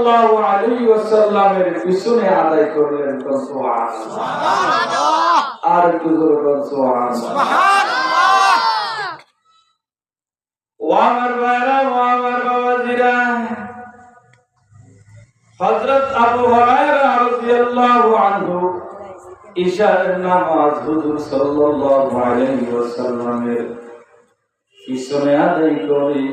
সাল্লাল্লাহু আলাইহি ওয়াসাল্লামের পিছনে আদায় করলেন। সুবহানাল্লাহ। আর একটু জোরে বলুন সুবহানাল্লাহ। ও আমার ভাইরা, ও আমার বাবাজিরা, হযরত আবু হুরায়রা রাদিয়াল্লাহু আনহু ইশার নামাজ হুজুর সাল্লাল্লাহু আলাইহি ওয়াসাল্লামের পিছনে আদায় করে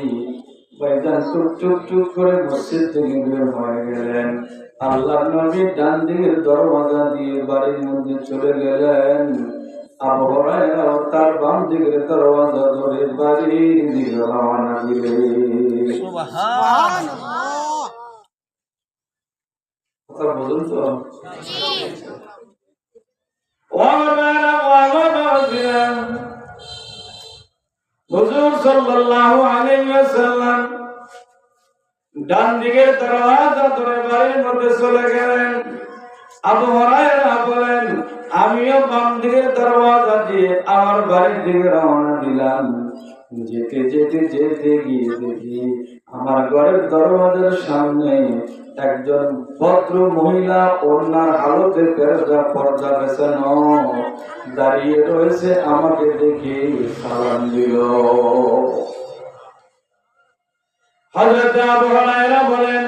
বাইজান টুক করে মসজিদ থেকে বের হয়ে গেলেন। আল্লাহর নবী ডান দিকের দরওয়াজা দিয়ে বাড়ির মধ্যে চলে গেলেন। আবু হুরায়রা তার বাম দিকের দরওয়াজা ধরে বাড়ির দিকে রওনা দিলেন। সুবহানাল্লাহ। কথা বলুন তো। হুজুর সাল্লাল্লাহু আলাইহি ওয়াসাল্লাম ডান দিকের দরওয়াজা ধরে বাড়ির মধ্যে চলে গেলেন। আবু হুরায়রা বলেন, আমিও বাম দিকের দরওয়াজা দিয়ে আমার বাড়ির দিকে রওনা দিলাম। যেতে গিয়ে দেখি আমার ঘরের দরওয়াজার সামনে একজন ভদ্র মহিলা ওনার হালতে পর্দা বেছানো দাঁড়িয়ে রয়েছে। আমাকে দেখে সালাম দিল। হযরত আবু হুরায়রা বলেন,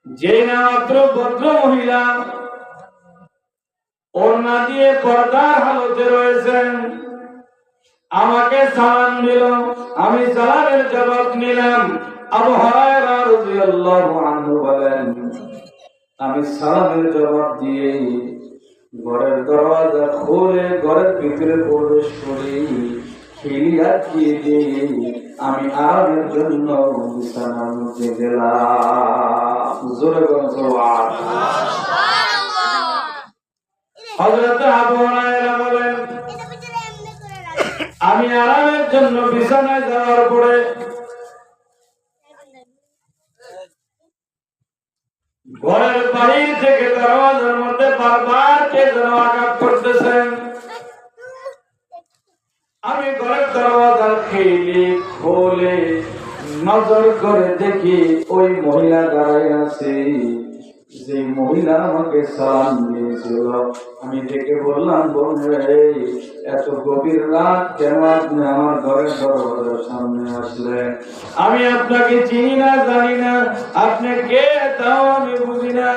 যে না মাত্র ভদ্র মহিলা ওড়না দিয়ে পর্দার হালতে রয়েছেন, আমাকে সালাম দিল, আমি সালামের জবাব নিলাম। আবু হুরায়রা রাদিয়াল্লাহু আনহু বলেন, আমি সালামের জবাব দিয়ে ঘরের দরওয়াজা খুলে ঘরের ভিতরে প্রবেশ করি। আমি আরামের জন্য বিছানার মধ্যে গেলাম। জোরে বলুন সুবহানাল্লাহ। হযরত আবু হুরায়রা বলেন, আমি আরামের জন্য বিছানায় যাওয়ার পরে ঘরের বাহির থেকে দরওয়াজার মধ্যে বারবার কে যেন আঘাত করতেছেন। আমি ঘরের দরওয়াজা খুলে নজর করে দেখি ওই মহিলা দাঁড়ায় আছে। যে মহিলা আমাকে সালাম দিয়েছিল, আমি দেখে বললাম, বোন রে, এত গভীর রাত কেন আপনি আমার ঘরের দরওয়াজার সামনে আসলেন? আমি আপনাকে চিনি না, জানি না, আপনি কে তাও আমি বুঝি না।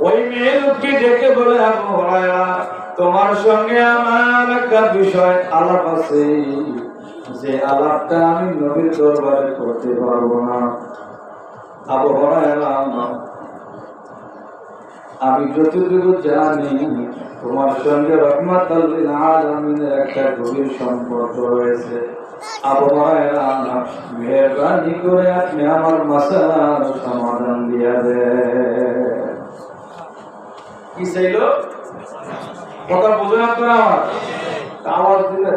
ওই মেয়ে লোককে ডেকে বলে, আবু হুরায়রা, তোমার সঙ্গে আমার একটা বিষয় আলাপ আছে, যে আলাপটা আমি নবীর দরবারে করতে পারবো না। আবু হুরায়রা, আমি যতটুকু জানি তোমার সঙ্গে রাহমাতুল লিল আলামিনের একটা গভীর সম্পর্ক রয়েছে। আবু হুরায়রা, মেহেরবানি করে আপনি আমার মাসআলার সমাধান দিয়ে দেন। কি চাইল? কথা বুঝেন আপনারা? আওয়াজ দিলে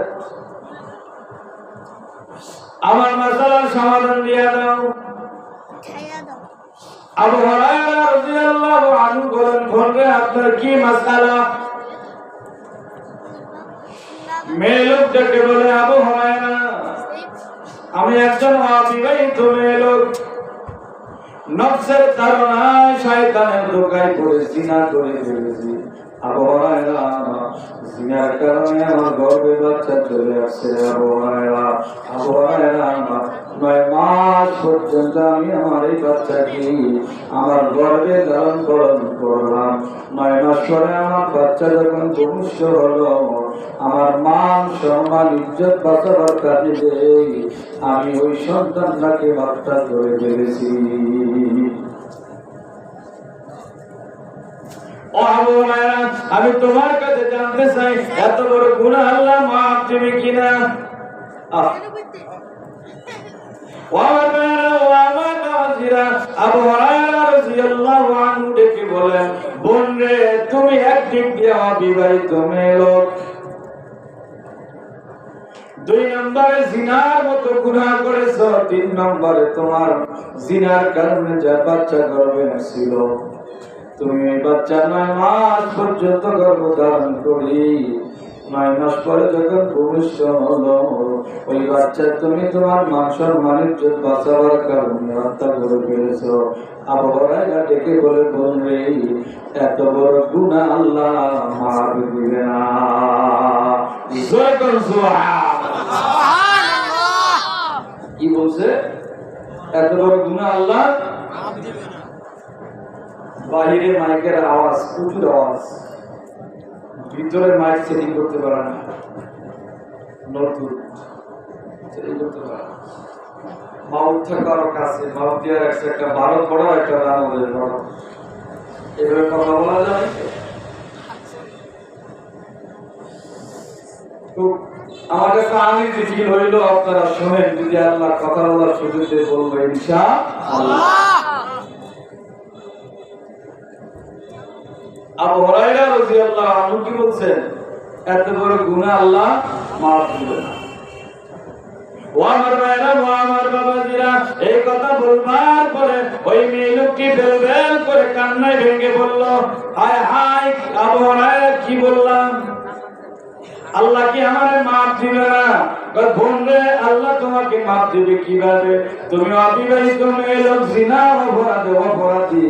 আমার মাসআলার সমাধান দিয়ে দাও। আবু হুরায়রা রাদিয়াল্লাহু আনহু বলেন, বলবে আপনার কি মাসআলা? মেয়ে লোক ডেকে বলে, আবু হুরায়রা, আমি একজন অবিবাহিত মেয়ে লোক, নফসের ধারণায় শয়তানের ধোঁকায় পড়ে জিনা করে ফেলেছি। আবু হুরায়রা, জিনার কারণে আমার গর্ভে বাচ্চা চলে আসছে। আবু হুরায়রা, 9 মাস পর্যন্ত আমি আমার এই বাচ্চাকে আমার গর্ভে ধারণ করলাম। 9 মাস পরে আমার বাচ্চা যখন ভূমিষ্ঠ হলো, আমার মান সম্মান ইজ্জত বাঁচাবার কাজে আমি ওই সন্তানটাকে হত্যা করে ফেলেছি। ও আবু হুরায়রা, আমি তোমার কাছে জানতে চাই, এত বড় গুনাহ আল্লাহ মাফ দিবে কিনা? আবু হুরায়রা রাদিয়াল্লাহু আনহু ডেকে বলেন, বোন রে, তুমি একদিক দিয়ে অবিবাহিত মেয়ে লোক, 2 নম্বরে জিনার মতো গুনাহ করেছো, 3 নম্বরে তোমার জিনার কারণে যে বাচ্চা গর্ভে ছিল, তুমি এই বাচ্চা 9 মাস পর্যন্ত গর্ভধারণ করি 9 মাস পরে যখন ভূমিষ্ঠ হলো, ওই বাচ্চা তুমি তোমার মাংসর মানিজ্য বাঁচাবার কারণে হত্যা করে ফেলেছো। আবু হুরায়রা ডেকে বলে, বোন রে, এত বড় গুনাহ আল্লাহ মাফ দিবে না। জয় করো সুবহানাল্লাহ। কি বলছে? এত বড় গুনাহ আল্লাহ মাফ দিবে না। বাহিরে মাইকের আওয়াজ, প্রচুর আওয়াজ, ভিতরে মাইক সেটিং করতে পারে না, নতুন সেটিং করতে পারে না। মাউথ থাকার কাছে মাউথ দিয়ে একটা ভারত বড় একটা রামদের বড়, এভাবে কথা বলা যায়। তো আমার কাছে আমি যে ফিল হইল, আপনারা শোনেন, যদি আল্লাহ কথা বলার সুযোগ দিয়ে বলবো ইনশাআল্লাহ। আবু হুরায়রা রাদিয়াল্লাহু আনহু কি বলছেন? এত বড় গুনাহ আল্লাহ মাফ দিবে না। ও আমার ভাইরা, ও আমার বাবাজিরা, এই কথা বলবার পরে ওই মেয়ে লোকটি বেল করে কান্নায় ভেঙে বলল, হায় হায় আবু হুরায়রা, কি বললাম? আল্লাহ কি আমারে মাফ দিবে না? বোন রে, আল্লাহ তোমাকে মাফ দিবে কিভাবে? তুমি অবিবাহিত মেয়ে লোক, জিনার অপরাধী,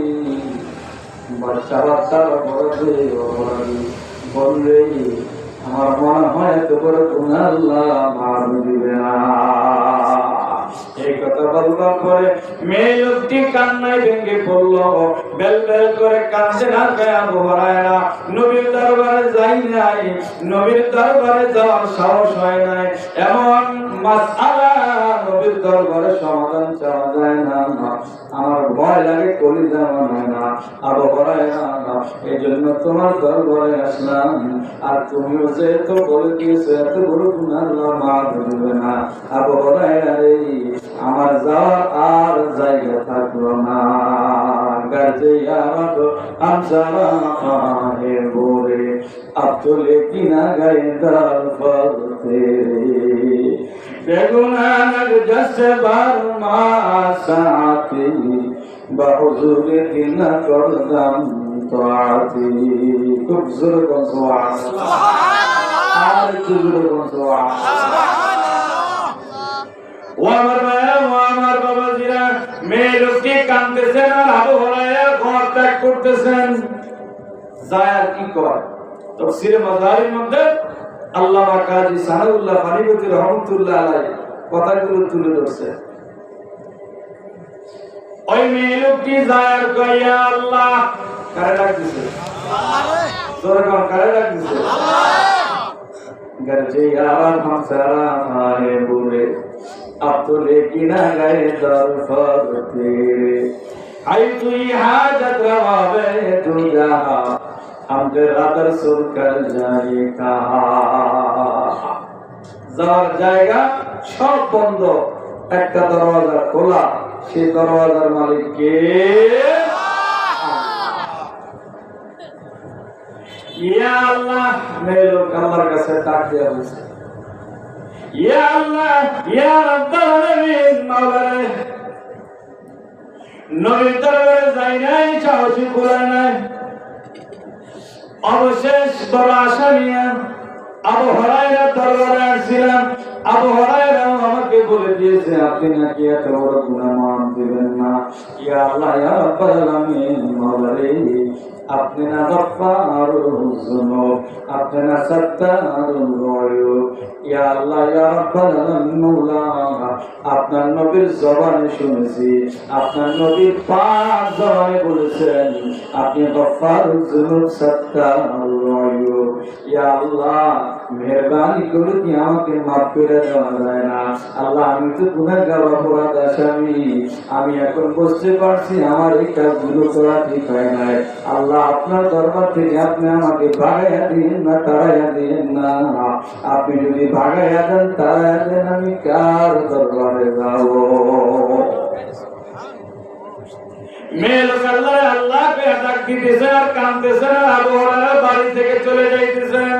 বাচ্চার অপরাধী, বললে আমার মনে হয় এত বড় গুনাহ আল্লাহ মাফ দিবে না। এই কথা বলবার পরে মেয়ে লোকটি কান্নায় ভেঙে পড়ল, বেল করে কাঁদতে থাকে। আবু হুরায়রা নবীর দরবারে যাই নাই, নবীর দরবারে যাওয়ার সাহস হয় নাই। এমন মাসআলা নবীর দরবারে সমাধান চাওয়া যায় না, আমার ভয় লাগে, কলিজা মনে না। আবু হুরায়রা, এই জন্য তোমার দরবারে আসলাম। আর তুমিও যেহেতু বলে দিয়েছো এত বড় গুনাহ আল্লাহ মাফ দিবে না, আবু হুরায়রা রে, আমার যাওয়ার আর জায়গা থাকলো না। গাজে আমার আমসারা হে গোরে, আব তো লেকিনা গায়ে দাল ফলতে বেগুনার জসে বার মা সাথী বাহুজুরে দিন করদাম তোয়াতি। খুব জোরে কোন সুবহানাল্লাহ, আর একটু জোরে কোন সুবহানাল্লাহ। ও আমার ভাইরা, ও আমার বাবাজিরা, মেয়ে লোকটি কাঁদতেছেন আর আবু হুরায়রা ঘর ত্যাগ করতেছেন। যায় আর কি কয়? তাফসীরে মাজারির মধ্যে আল্লামা কাজী সানাউল্লাহ ফারিবতী রহমাতুল্লাহ আলাইহি কথাগুলো তুলে ধরছে। ওই মেয়ে লোকটি যায় আর কয়, ইয়া আল্লাহ, কারে ডাকতেছে? আল্লাহ। জোরে কোন, কারে ডাকতেছে? আল্লাহ। গরজে यार हम सारा हमारे बुरे, अब तो लेकिन गए दरफर तेरे, आई तुई हाजत रवावे तू जहां, हम तेरा दरसुर कर जाए कहा। যাওয়ার জায়গা সব বন্ধ, একটা দরওয়াজা খোলা, সেই দরওয়াজার মালিক কে? ইয়া আল্লাহ। মেয়ে লোক আল্লাহর কাছে ডাক দিয়া বলছে, ইয়া আল্লাহ, ইয়া রাব্বাল আলামিন, মাওলা রে, নবীর দরবারে যাই নাই, সাহসী কুলায় নাই, অবশেষ বড় আশা নিয়ে আবু হুরায়রা দরবারে আসছিলাম। আবু হুরায়রা আমাকে বলে দিয়েছে আপনি নাকি এত বড় গুনাহ মাফ দিবেন না। ইয়া আল্লাহ, ইয়া রাব্বাল আলামিন, মাওলা রে, আপনি না গফফারুল যুনুব, আপনি না সাত্তারুল গায়ব। ইয়া আল্লাহ, ইয়া রাব্বাল আলামিন, মাওলা, আপনার নবীর জবানে শুনেছি, আপনার নবীর পাক জবানে বলেছেন আপনি গফফারুল যুনুব, সাত্তারুল গায়ব। ইয়া আল্লাহ, মেহেরবানি করে কি আমাকে মাফ করে দেওয়া যায় না? আল্লাহ, আমি তো গুনাহগার, অপরাধ আসামি, আমি এখন বুঝতে পারছি আমার এই কাজগুলো করা ঠিক হয় নাই। আল্লাহ, আপনার দরবার থেকে আপনি আমাকে ভাগাইয়া দিন না, তাড়াইয়া দিন না। আপনি যদি ভাগাইয়া দেন, তাড়াইয়া দেন, আমি কার দরবারে যাব? মেয়ে লোক আল্লাহকে ডাক দিতেছেন আর কাঁদতেছেন, আর আবু হুরায়রা বাড়ি থেকে চলে যাইতেছেন।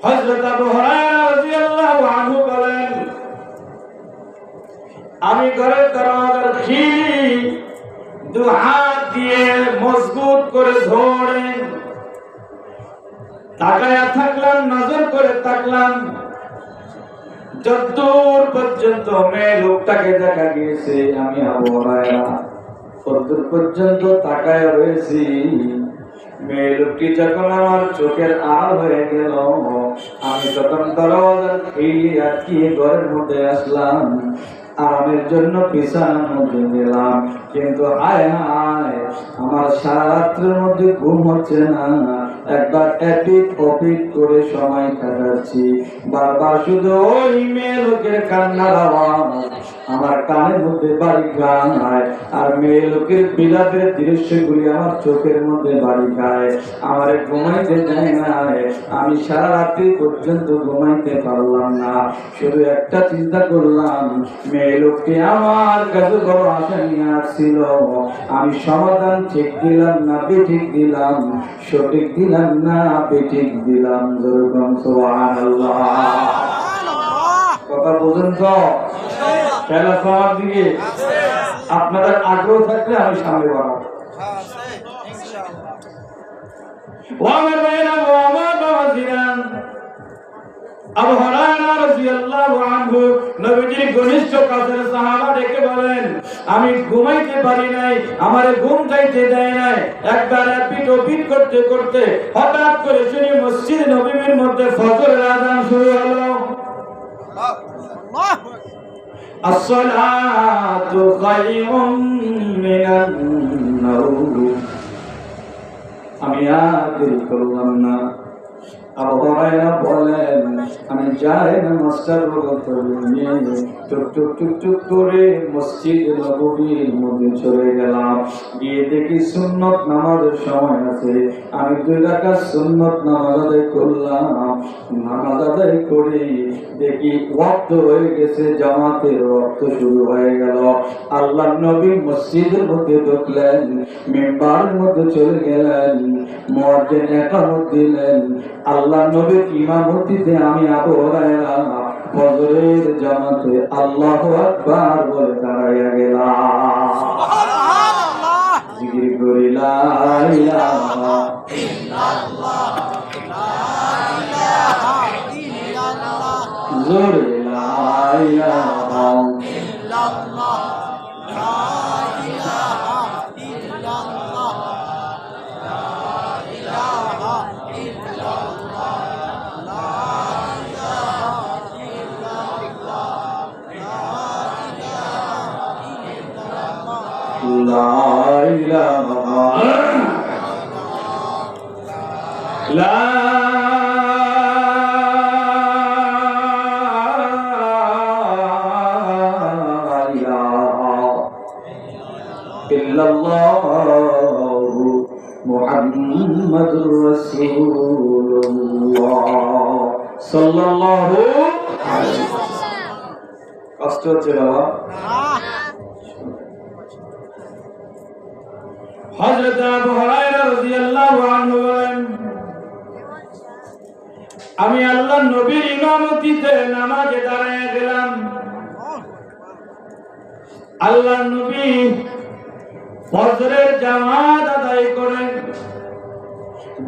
হযরত আবু হুরায়রা রাদিয়াল্লাহু আনহু বলেন, আমি ঘরের দরজার খিলি 2 হাত দিয়ে মজবুত করে ধরে তাকায়া থাকলাম, নজর করে তাকলাম, যতদূর পর্যন্ত মেয়ে লোকটাকে দেখা গিয়েছে আমি আবু হুরায়রা ততদূর পর্যন্ত তাকায় রয়েছি। মেয়ে লোকটি যখন আমার চোখের আড়াল হয়ে গেল, আমি তখন দরজা খুলে আটকিয়ে ঘরের মধ্যে আসলাম, আরামের জন্য বিছানার মধ্যে গেলাম। কিন্তু হায় হায়, আমার সারা রাত্রের মধ্যে ঘুম হচ্ছে না। একবার এপিক ওপিক করে সময় কাটাচ্ছি, বারবার শুধু ওই মেয়ে লোকের কান্নার আওয়াজ আমার কানের মধ্যে বাড়ি খায়, আর মেয়ে লোকের বিলাপের দৃশ্যগুলি আমার চোখের মধ্যে বাড়ি খায়। আমার ঘুমাইতে দেয় না, আমি সারা রাত্রি পর্যন্ত ঘুমাইতে পারলাম না। শুধু একটা চিন্তা করলাম, মেয়ে লোকটি আমার কাছে বড় আশা নিয়ে আসছিল, আমি সমাধান ঠিক দিলাম না বেঠিক দিলাম, সঠিক দিলাম না বেঠিক দিলাম। যেরকম সুবহানাল্লাহ। কথা বুঝুন তো? খেলা সবার দিকে আপনাদের আগ্রহ থাকলে আমি সামনে বাড়াবো। আবু হুরায়রা রাদিয়াল্লাহু আনহু নবীজির ঘনিষ্ঠ কাছের সাহাবা ডেকে বলেন, আমি ঘুমাইতে পারি নাই, আমারে ঘুম যাইতে দেয় নাই। একবার এপিট ওপিট করতে করতে হঠাৎ করে শুনি মসজিদ নববীর মধ্যে ফজরের আযান শুরু হলো। আসসালাতু খায়রুম মিনান নাওম। আমি আর দেরি করলাম না। আবু হুরায়রা বলেন, আমি যাই না মাস্টার নিয়ে টুক টুক টুক টুক করে মসজিদ নববীর মধ্যে চলে গেলাম। গিয়ে দেখি সুন্নত নামাজের সময় আছে। আমি 2 রাকাত সুন্নত নামাজ আদায় করলাম। নামাজ আদায় করে দেখি ওয়াক্ত হয়ে গেছে, জামাতের ওয়াক্ত শুরু হয়ে গেল। আল্লাহর নবী মসজিদের মধ্যে ঢুকলেন, মিম্বারের মধ্যে চলে গেলেন, মুয়াজ্জিন ইকামত দিলেন। আল্লাহ নবীর ইমামতিতে আমি আবু হুরায়রা ফজরের জামাতে আল্লাহু আকবার বলে দাঁড়াইয়া গেলাম। সুবহানাল্লাহ। জিকির করি লা ইলাহা ইল্লাল্লাহ, লা ইলাহা ইল্লাল্লাহ, জোরে লা ইলাহা ইল্লাল্লাহ, লা ইলাহা ইল্লাল্লাহ, লা ইলাহা লা ইল্লাল্লাহু মুহাম্মাদুর রাসূলুল্লাহ সাল্লাল্লাহু আলাইহি ওয়াসাল্লাম। কষ্ট হচ্ছে বাবা? হযরত আবু হুরায়রা রাদিয়াল্লাহু আনহু বলেন, আমি আল্লাহর নবীর ইমামতিতে নামাজে দাঁড়ায় গেলাম। আল্লাহর নবী ফজরের জামাত আদায় করে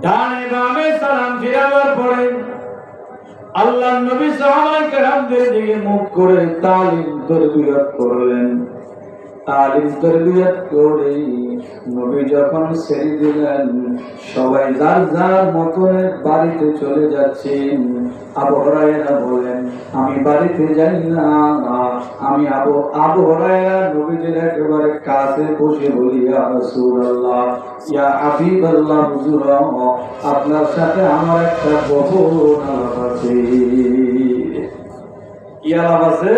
ডানে বামে সালাম ফিরাবার পরে আল্লাহর নবী সাহাবায়ে কেরামদের দিকে মুখ করে তালিম তারবিয়ত করলেন। তালিম তারবিয়ত করে নবী যখন ছেড়ে দিলেন, সবাই যার যার মতনের বাড়িতে চলে যাচ্ছেন। আবু হুরায়রা বলেন, আমি বাড়িতে যাই না, আমি আবু হুরায়রা নবীজির একেবারে কাছে বসে বলি, ইয়া রাসূলুল্লাহ, ইয়া হাবিবাল্লাহ, হুজুর আপনার সাথে আমার একটা গোপন আলাপ আছে। কি আলাপ আছে?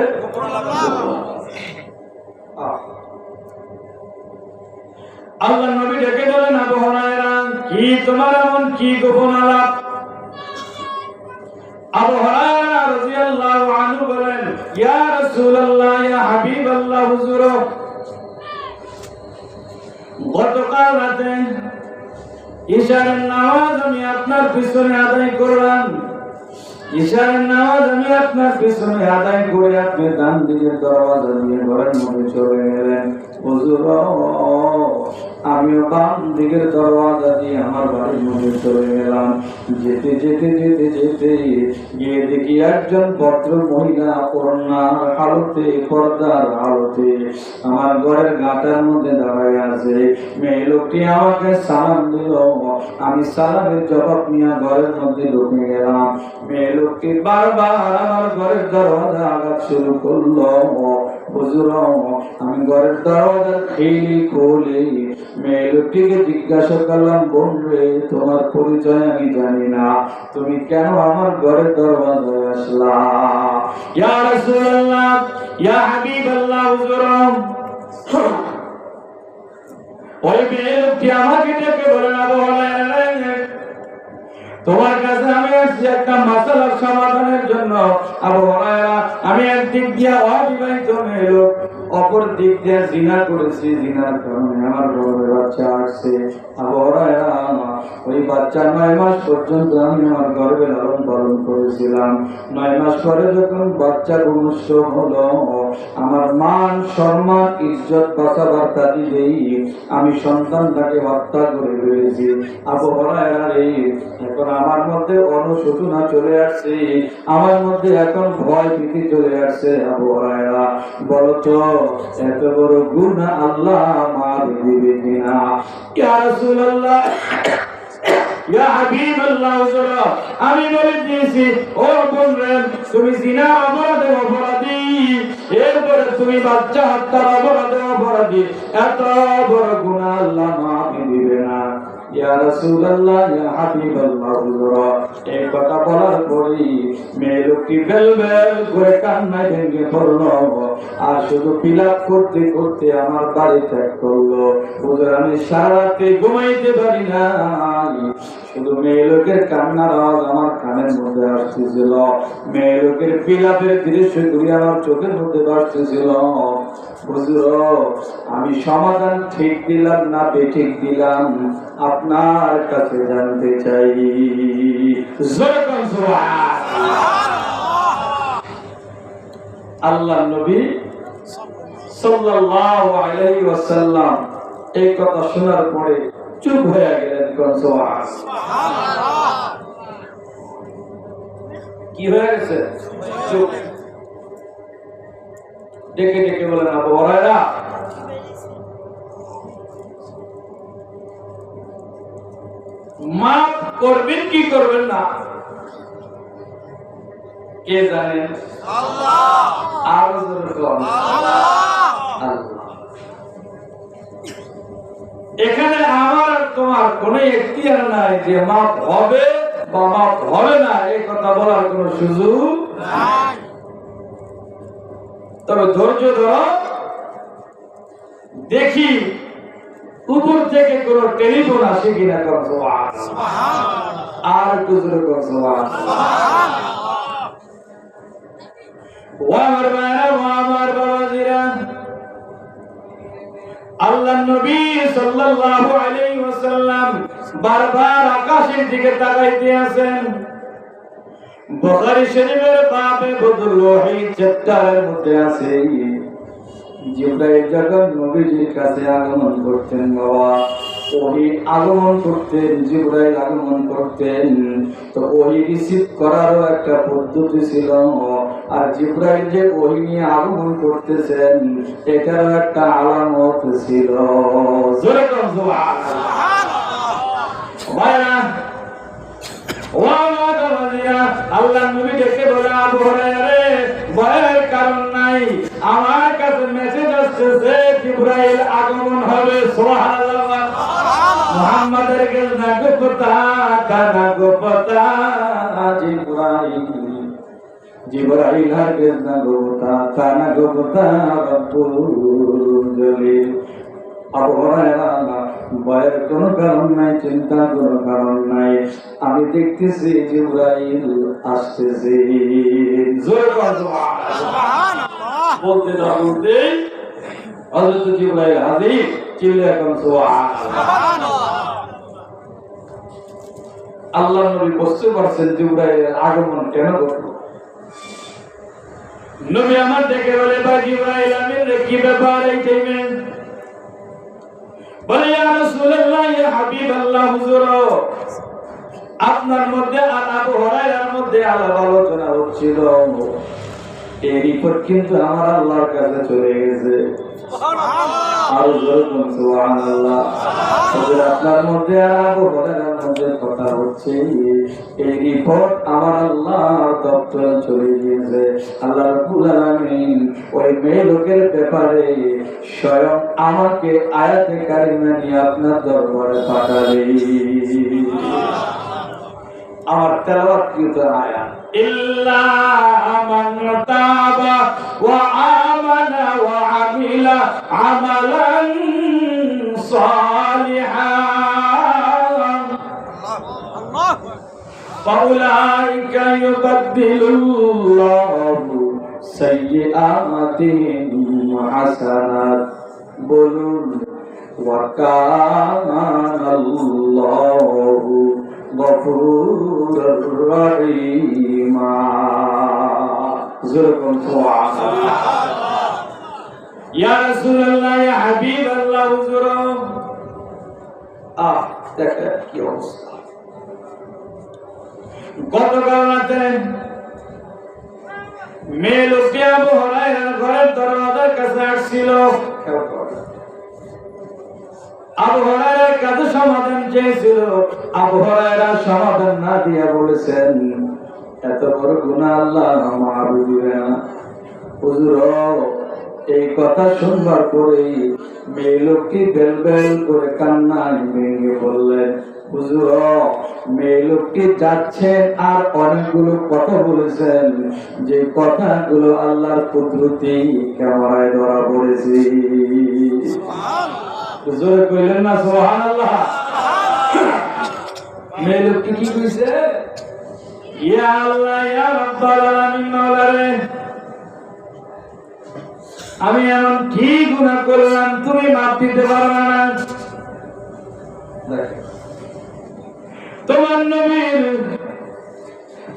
আল্লাহ নবী ডেকে বলেন, আবু হুরায়রা, কি তোমার এমন কি গোপন আলাপ? আবু হুরায়রা রাদিয়াল্লাহু আনহু বলেন, ইয়া রাসূলুল্লাহ, ইয়া হাবিবাল্লাহ, হুজুর গতকাল রাতে ঈশার নামাজ আমি আপনার পিছনে আদায় করলাম। ঈশার নামাজ আমি আপনার পিছনে আদায় করে আপনি ডান দিকের দরওয়াজা দিয়ে ঘরের মধ্যে চলে গেলেন। হুজুর আমিও বাম দিকের দরওয়াজা দিয়ে আমার বাড়ির মধ্যে চলে গেলাম। যেতে যেতে যেতে যেতে গিয়ে দেখি একজন ভদ্র মহিলা করোনার হালতে, পর্দার হালতে আমার ঘরের গাটার মধ্যে দাঁড়ায় আছে। মেয়ে লোকটি আমাকে সালাম দিল, আমি সালামের জবাব নিয়ে ঘরের মধ্যে ঢুকে গেলাম। মেয়ে লোকটি বারবার আমার ঘরের দরওয়াজা আঘাত শুরু করলো। হুজুর আমি ঘরের দরওয়াজা খুলি মেয়ে লোকটিকে জিজ্ঞাসা করলাম, বোন রে তোমার পরিচয় আমি জানি না, তুমি কেন আমার ঘরের দরওয়াজায় আসলা? ইয়া রাসূলুল্লাহ, ইয়া হাবিবাল্লাহ, হুজুর ওই মেয়ে লোকটি আমাকে ডেকে বলেন, আবু হুরায়রা তোমার কাছে আমি আসছি একটা মাসালার সমাধানের জন্য। আবু হুরায়রা আমি একদিক দিয়ে অবিবাহিত মেয়ে লোক, অপর দিক দিয়ে জিনা করেছি, জিনার কারণে আমার গর্ভে বাচ্চা আসছে। আবু হুরায়রা ওই বাচ্চা 9 মাস পর্যন্ত আমি আমার গর্ভে লালন পালন করেছিলাম। 9 মাস পরে যখন বাচ্চা ভূমিষ্ঠ হলো, আমার মান সম্মান ইজ্জত বাঁচাবার তাগিদেই আমি সন্তানটাকে হত্যা করে ফেলেছি। আবু হুরায়রা রে এখন আমার মধ্যে অনুশোচনা চলে আসছে, আমার মধ্যে এখন ভয় ভীতি চলে আসছে। আবু হুরায়রা বলো তো এত বড় গুনাহ আল্লাহ মাফ দিবে কিনা? ইয়া রাসূলুল্লাহ, ইয়া হাবিবাল্লাহ, আমি বলে দিয়েছি ও বোন, তুমি জিনার অপরাধে অপরাধী, এরপরে তুমি বাচ্চা হত্যার অপরাধে অপরাধী, এত বড় গুনাহ আল্লাহ মাফ দিবে না। ইয়া রাসূলুল্লাহ, ইয়া হাবিবাল্লাহ, এই কথা বলার পরেই মেয়ে লোকটি বেলবেল করে কান্নায় ভেঙে পড়লো আর শুধু বিলাপ করতে করতে আমার বাড়ি ত্যাগ করলো। হুজুর আমি সারা রাতে ঘুমাইতে পারি না, শুধু মেয়ে লোকের কান্নার আওয়াজ আমার কানের মধ্যে আসতেছিল, মেয়ে লোকের বিলাপের দৃশ্যগুলি আমার চোখের মধ্যে ভাসতেছিল। হুজুর আমি সমাধান ঠিক দিলাম না বেঠিক দিলাম আপনার কাছে জানতে চাই। আল্লাহ নবী সাল্লাল্লাহু আলাইহি ওয়াসাল্লাম এই কথা শোনার পরে চুপ হয়ে গেলেন। সুবহানাল্লাহ, কি হয়ে গেছে? চুপ। ডেকে ডেকে বলেন, আবু হুরায়রা মাফ করবেন কি করবেন না কে জানেন? আল্লাহ। আর এখানে আমার আর তোমার কোন এখতিয়ার নাই যে মাফ হবে বা মাফ হবে না এই কথা বলার কোন সুযোগ নাই। তবে ধৈর্য ধরো, দেখি উপর থেকে কোন টেলিফোন আসে কিনা। আর কুজুর আল্লাহ নবী সাল্লাল্লাহু আলাইহি ওয়াসাল্লাম বারবার আকাশের দিকে তাকাইতে আছেন। বুখারী শরীফের বাবে বদুল ওহী চ্যাপ্টারের মধ্যে আছে জিবরাইল যখন নবীজির কাছে আগমন করতেন, বাবা ওহী আগমন করতেন, জিবরাইল আগমন করতেন, তো ওহী রিসিভ করারও একটা পদ্ধতি ছিল, আর জিবরাইল যে ওহী নিয়ে আগমন করতেছেন এটারও একটা আলামত ছিল। জোরে বলুন সুবহানাল্লাহ। আল্লাহ নবী ডেকে বলে, আবু হুরায়রা রে ভয়ের কারণ নাই, আমার কাছে মেসেজ আসছে জিবরাইল আগমন হবে। সুবহানাল্লাহ। মুহাম্মাদের গেলনা গোপতা কানা গোপতা জিবরাইল, জিবরাইল আর গেলনা গোপতা কানা গোপতা রব্বুল জলিল। আবু হুরায়রা ভয়ের কোনো কারণ নাই, চিন্তার কোনো কারণ নাই, আমি দেখতেছি জিবরাইল আসতেছে। বলতে না বলতে হযরত জিবরাইল হাজির, চিল্লায়ে এখন সুবহানাল্লাহ। আল্লাহ নবী বুঝতে পারছেন জিবরাইলের আগমন কেন ঘটল। নবী আমার ডেকে বলে, বা জিবরাইল আমিন রে, কি ব্যাপার এই টাইমে? বলে, ইয়া রাসূলুল্লাহ, ইয়া হাবিবাল্লাহ, হুজুর আপনার মধ্যে আর আবু হুরায়রার মধ্যে আলাপ আলোচনা হচ্ছিল, এই রিপোর্ট কিন্তু আমার আল্লাহর কাছে চলে গেছে। আর যখন সুবহানাল্লাহ, আপনার মধ্যে আর আবু হুরায়রার মধ্যে কথা হচ্ছে, এই রিপোর্ট আমার আল্লাহর দপ্তরে চলে গিয়েছে। আল্লাহ রাব্বুল আলামিন ওই মেয়ে লোকের ব্যাপারে স্বয়ং আমাকে আয়াতে কারিমা নিয়ে আপনার দরবারে পাঠালেন। আমার তেলাওয়াতকৃত আয়াত, ইল্লা মান তাবা ওয়া আমানা ওয়া আমিলা আমালান সালিহান ফাউলাইকা ইউবাদদিলুল্লাহু সাইয়্যাতিহিম হাসানাত। বলুন, ওয়া কানাল্লাহু গফুরুর রহিমা। যেরকম সুবহানাল্লাহ। ইয়া রাসূলুল্লাহ, ইয়া হাবিবাল্লাহ, হুজুর দেখেন কি অবস্থা। গতকাল রাতে মেয়ে লোকটি আবু হুরায়রার ঘরের দরজার কাছে আসছিল। আবু হুরায়রার কাছে সমাধান চেয়েছিল। আবু হুরায়রা সমাধান না দিয়া বলেছেন, এত বড় গুনাহ আল্লাহ মাফ দিবে না। হুজুর এই কথা শুনবার পরে মেয়ে লোকটি বেল বেল করে কান্নায় ভেঙে বললেন, হুজুর মেয়ে লোকটি যাচ্ছেন আর অনেকগুলো কথা বলেছেন, যে কথাগুলো আল্লাহর কুদরতি ক্যামেরায় ধরা পড়েছে। হুজুর কইলেন না সুবহানাল্লাহ? মেয়ে লোকটি কি কইছে? ইয়া আল্লাহ, ইয়া রাব্বাল আলামিন, মাওলারে আমি এমন কি গুনাহ করলাম তুমি মাফ দিতে পারবে না? তোমার নবীর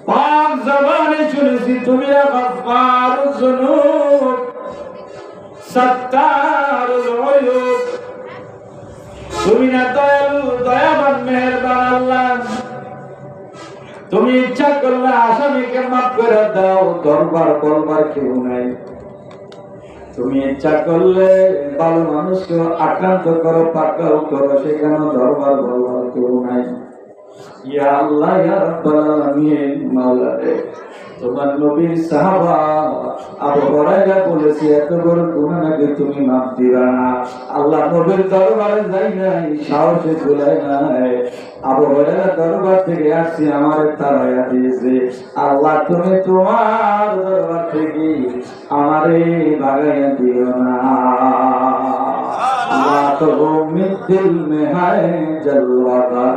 পাক জবানে শুনেছি তুমি গফফারুয যুনুব সাত্তারুল উয়ুব, তুমি না দয়ালু, দয়াবান, মেহেরবান আল্লাহ। তুমি ইচ্ছা করলে আসামিকে মাফ করে দাও, দরবার বলবার কেউ নাই। তুমি ইচ্ছা করলে ভালো মানুষকে আক্রান্ত করো, পাকড়াও করো, সেখানে দরবার বলবার কেউ নাই। ইয়া আল্লাহ, ইয়া রাব্বাল আলামিন, মাওলারে তোমার নবীর সাহাবা আবু হুরায়রা বলেছে, এত বড় গুনাহ নাকি তুমি মাফ দিবা না? আল্লাহ নবীর দরবারে যাই নাই, সাহসে চলে নাই। আবু হুরায়রা দরবার থেকে আসছি, আমারে তাড়াইয়া দিয়েছে। আল্লাহ তুমি তোমার দরবার থেকে আমারে ভাগাইয়া দিও না। লা তুমিদ দিল মে হায় জলওয়াদা,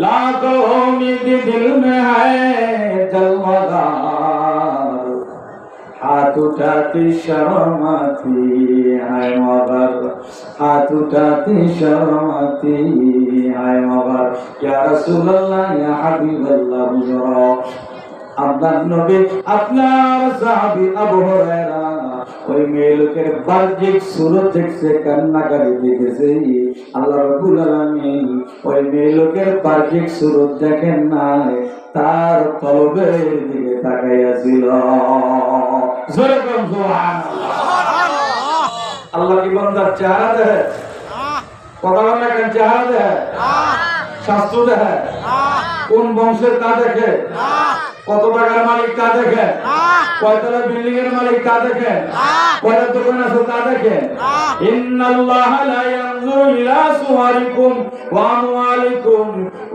ला तो उम्मीद दिल में है जलवादार, हाथ उठाती शर्म आती है मगर, हाथ उठाती शर्म आती है मगर। या रसूल अल्लाह, या हबीब अल्लाह, আপনার নবী আপনার সাহাবী আবু হুরায়রা ওই মেয়ে লোকের বাহ্যিক সুরত দেখছে, কান্নাকারি দেখেছে। আল্লাহ রাব্বুল আলামিন ওই মেয়ে লোকের বাহ্যিক সুরত দেখেন নাই, তার কলবের দিকে তাকাইয়া ছিল। যেরকম সুবহানাল্লাহ। আল্লাহ কি বান্দার চেহারা দেখে? কথা বলেন না কেন? চেহারা দেখে, শাস্ত্র দেখে, কোন বংশের তা দেখে, কত টাকার মালিক তা দেখে, কয়তলা বিল্ডিং এর মালিক তা দেখে, কয়টা দোকান আছে তা দেখে। ইন্নাল্লাহা লা ইয়ানজুরু ইলা সুওয়ারিকুম ওয়া আমওয়ালিকুম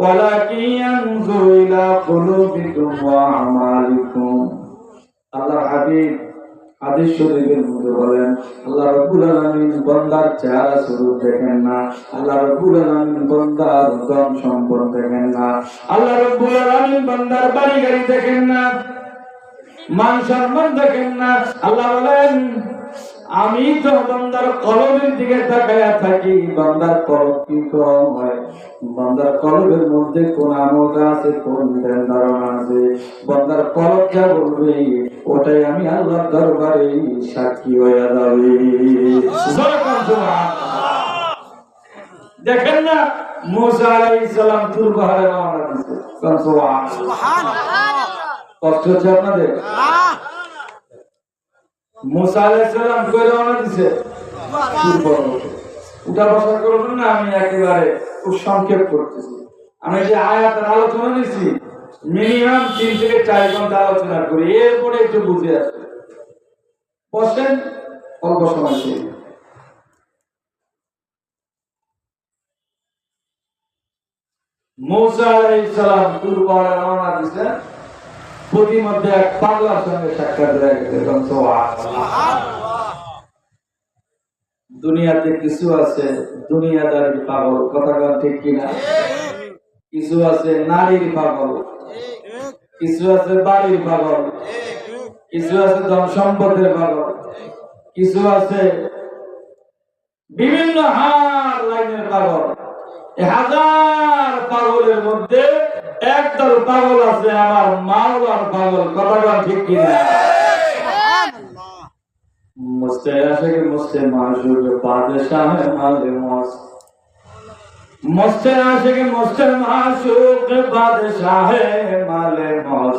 ওয়ালাকিন ইয়ানজুরু ইলা কুলুবিকুম ওয়া আমালিকুম। আল্লাহর হাবিব হাদিস শরীফের মধ্যে বলেন, আল্লাহ রাব্বুল আলামিন বান্দার চেহারা স্বরূপ দেখেন না, আল্লাহ রাব্বুল আলামিন বান্দার ধন সম্পদ দেখেন না, আল্লাহ রাব্বুল আলামিন বান্দার বাড়ি গাড়ি দেখেন না, মান সম্মান দেখেন না। আল্লাহ বলেন আমি তো বান্দার কলবের দিকে তাকায়া থাকি, বান্দার কলব কি কম হয়, বান্দার কলবের মধ্যে কোন আমলটা আছে, কোন ধ্যান ধারণা আছে, বান্দার কলব যা বলবে ওটাই আমি আল্লাহর দরবারে সাক্ষী হয়ে যাবে। দেখেন না মুসা আলাইহিস সালাম তুর পাহাড়ে রওনা দিয়েছে, সুবহানাল্লাহ। কষ্ট হচ্ছে আপনাদের? মুসা আলাইহিস সালাম কই রওনা দিয়েছে? তুর পর্বতে। উঠা বসা করবেন না, আমি একেবারে খুব সংক্ষেপ করতেছি। আমি যে আয়াতের আলোচনা নিছি মিনিমাম 3 থেকে 4 ঘন্টা আলোচনা করি, এরপরে একটু বুঝে আসবে। বসেন, অল্প সময় শেষ। মুসা আলাইহিস সালাম তুর পাহাড়ে রওনা দিয়েছেন, প্রতিমধ্যে এক পাগলার সঙ্গে সাক্ষাৎ হয়ে গেছে। সুবহানাল্লাহ। দুনিয়াতে কিছু আছে দুনিয়াদারির পাগল, কথা ঠিক কিনা? কিছু আছে নারীর পাগল, কিছু আছে বাড়ির পাগল, কিছু আছে ধন সম্পদের পাগল, কিছু আছে বিভিন্ন হার লাইনের পাগল। হাজার পাগলের মধ্যে একদল পাগল আছে আমার মাওলার পাগল, কথা ঠিক কিনা? मुझसे आशिक मुझसे माशूक बादशाह माले मौज, मुझसे आशिक मुझसे माशूक बादशाह माले मौज,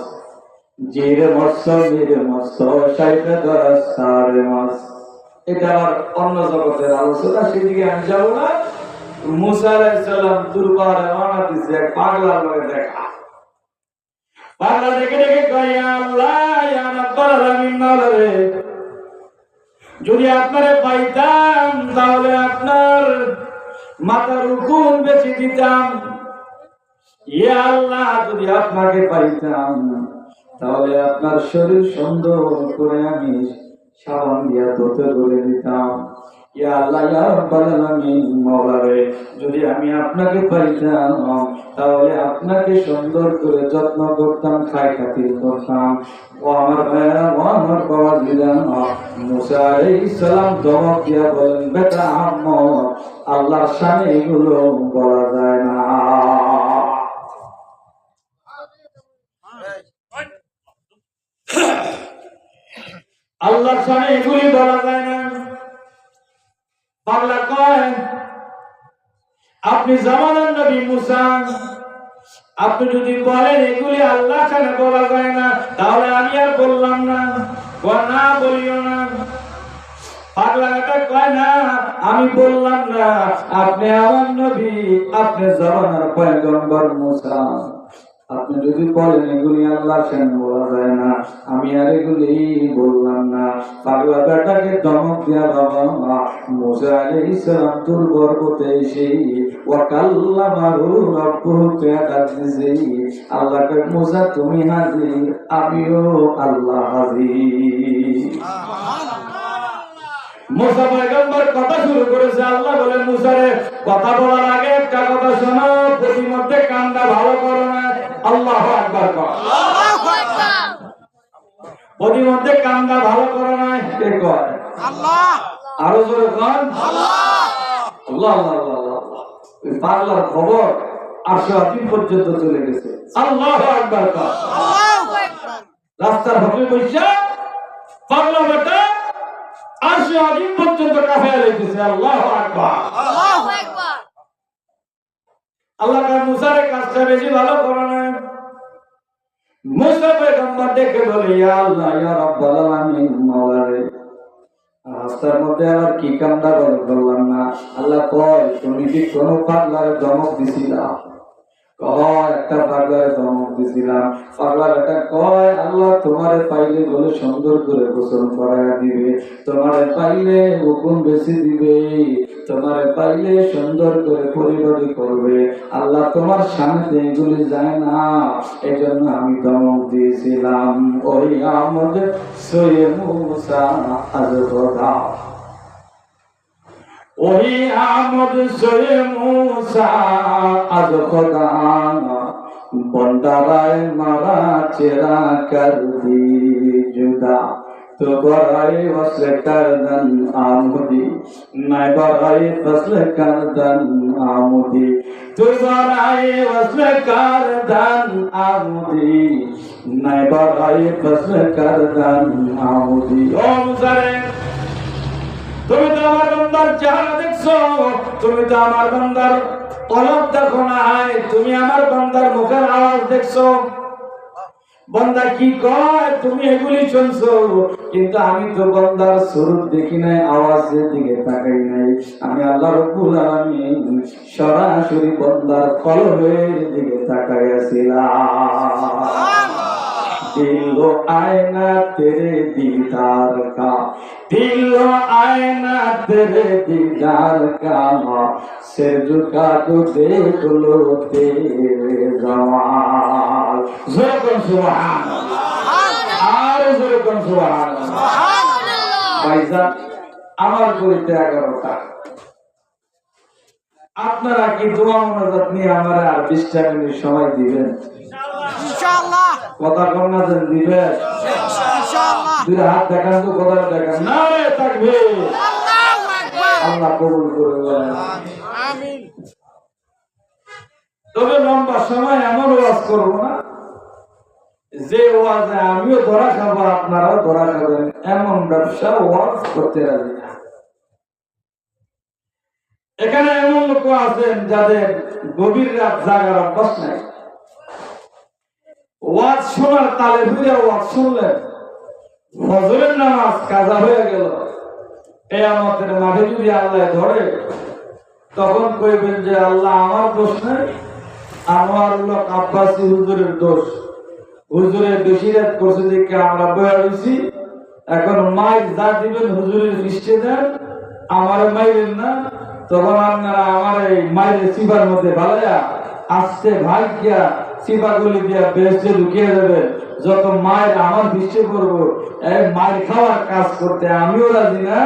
जीरे मस्त मेरे मस्त शाइफ दरस्तारे मौज। এটা আর অন্য জগতের আলোচনা, সেদিকে আমি যাব না। মুসা আলাইহিস সালাম তুর পাহাড়ে রওনা দিয়েছে, এক পাগলার লগে দেখা। পাগলা দেখে দেখে কয়, আল্লাহ ইয়া রাব্বাল আলামিন, মাওলা রে, যদি আপনারে পাইতাম তাহলে আপনার মাথার হুকুম বেঁচে দিতাম। ইয়া আল্লাহ, যদি আপনাকে পাইতাম তাহলে আপনার শরীর সুন্দর করে আমি সাবান দিয়া ধুতে করে দিতাম। ইয়া আল্লাহ ইয়া রাব্বাল আলামিন, মাওলা রে, যদি আমি আপনাকে পাইতাম তাহলে আপনাকে সুন্দর করে যত্ন করতাম, খায় খাতির করতাম। ও আমার ভাইরা, ও আমার বাবা দিলাম। মুসা আলাইহিস সালাম ধমক দিয়া বলেন, বেটা আহমদ, আল্লাহর শানে এগুলো বলা যায় না। আল্লাহর শানে এগুলি বলা যায় না। পাগলা কয়, আপনি জামানার নবী মুসা, আপনি যদি বলেন এগুলি আল্লাহর শানে বলা যায় না, তাহলে আমি আর বললাম না, না বলিও না। পাগলা এটা কয় না, আমি বললাম না, আপনি আমার নবী, আপনি জামানার পয়গম্বর মুসা, আপনি যদি বলেন এগুলি আল্লাহর শানে বলা যায় না, আমি আর এগুলি বললাম না। পাগলা বেটাকে ধমক দিয়া বাবা মুসা আলাইহিস সালাম তুর পর্বতে এসে ওয়া কাল্লামাহু রাব্বুহু দিছে, আল্লাহকে, মুসা তুমি হাজির, আমিও আল্লাহ হাজির। মুসা পয়গম্বর কথা শুরু করেছে। আল্লাহ বলে, মুসা রে, কথা বলার আগে একটা কথা শোনো, প্রতিমধ্যে কানটা ভালো করো না। আল্লাহু আকবার কর। আল্লাহু আকবার। প্রতিমধ্যে কানটা ভালো করো না, কে কয়? আল্লাহ। আরো জোরে কর, আল্লাহ। আল্লাহ আল্লাহ আল্লাহ। ওই পাগলার খবর আরশে আজিম পর্যন্ত চলে গেছে। আল্লাহু আকবার কর। আল্লাহু আকবার। রাস্তার হকে বইসা পাগলা বেটা আরশে আজিম পর্যন্ত কাফেলা লেগেছে। আল্লাহু আকবার, আল্লাহু আকবার। আল্লাহ তাআলা মুসার কাজটা বেশি ভালো করে না। মুসা পয়গম্বর দেখে বলে, ইয়া আল্লাহ ইয়া রাব্বাল আলামিন, মাওলা রে, রাস্তার মধ্যে আবার কি কামটা করলাম না। আল্লাহ কয়, তুমি কি কোনো পাগলারে ধমক দিছিলা? কয়, একটা পাগলারে ধমক দিছিলাম। পাগলা বেটা কয়, আল্লাহ তোমারে পাইলে বলে সুন্দর করে গোসল করাইয়া দিবে, তোমারে পাইলে হুকুম বেশি দিবে, তোমারে পাইলে সুন্দর করে পরিবারই করবে। আল্লাহ তোমার সামনে এগুলি যায় না, এই জন্য আমি ধমক দিয়েছিলাম। ওই আমাদের সয়ে মুসা আজ কথা, ওই আমদ সয়ে মুসা আজ খোদা, বন্দারায় মারা চেরা কর দি জুদা, तो बराए वस्ल करदन आमुदी मैं बराए वस्ल करदन आमुदी तो बराए वस्ल करदन आमुदी मैं बराए वस्ल करदन आमुदी ओ मुसरे তুমি তো আমার বান্দার চেহারা দেখছো, তুমি তো আমার বান্দার কলব দেখো নাই, তুমি আমার বান্দার মুখের আওয়াজ দেখছো, বান্দা কি কয় তুমি এগুলি শুনছো, কিন্তু আমি তো বান্দার সুরত দেখি নাই, আওয়াজের দিকে তাকাই নাই। আমি আল্লাহ রাব্বুল আলামিন সরাসরি বান্দার কলবের দিকে তাকাইছিলাম। दिल आईना तेरे दीदार का, दिल आईना तेरे दीदार का, सिर झुका तो देख लो तेरे जमाल। ज़ोर सुभान अल्लाह, और ज़ोर सुभान अल्लाह। भाईजान আমার করিতে 11টা, আপনারা কি দোয়া মোনাজাত নিয়ে আমার আর 20টা মিনিট সময় দিবেন ইনশাআল্লাহ? কথা কন্যা দেন দিবেন ইনশাআল্লাহ? দুই হাত দেখান তো, কথা দেখান, নারে তাকবীর, আল্লাহু আকবার। আল্লাহ কবুল করে বলেন আমিন। তবে লম্বা সময় এমন ওয়াজ করব না যে ওয়াজে আমিও ধরা খাবো আপনারাও ধরা খাবেন, এমন ব্যবসা ওয়াজ করতে রাজি না। এখানে এমন লোক আছেন যাদের গভীর রাত জাগার অভ্যাস নাই, ওয়াজ শোনার তালে ফিরে ওয়াজ শুনলেন, ফজরের নামাজ কাজা হয়ে গেল, কিয়ামতের মাঠে যদি আল্লাহ ধরে তখন কইবেন যে আল্লাহ আমার দোষ নাই, আনোয়ারুল্লাহ আব্বাসী হুজুরের দোষ, হুজুরে বেশি রাত করছে দেখে আমরা বয়া হয়েছি, এখন মাইক যা দিবেন হুজুরের লিস্টে দেন, আমার মাইরেন না। তখন আপনারা আমার এই মায়ের সিবার মধ্যে ভালাইয়া আসতে ভাগ্যা সিবাগুলি দিয়া বেহেশতে ঢুকিয়ে দেবে, যত মায়ের আমার দৃষ্টি করবো, এই মায়ের খাওয়ার কাজ করতে আমিও রাজি না,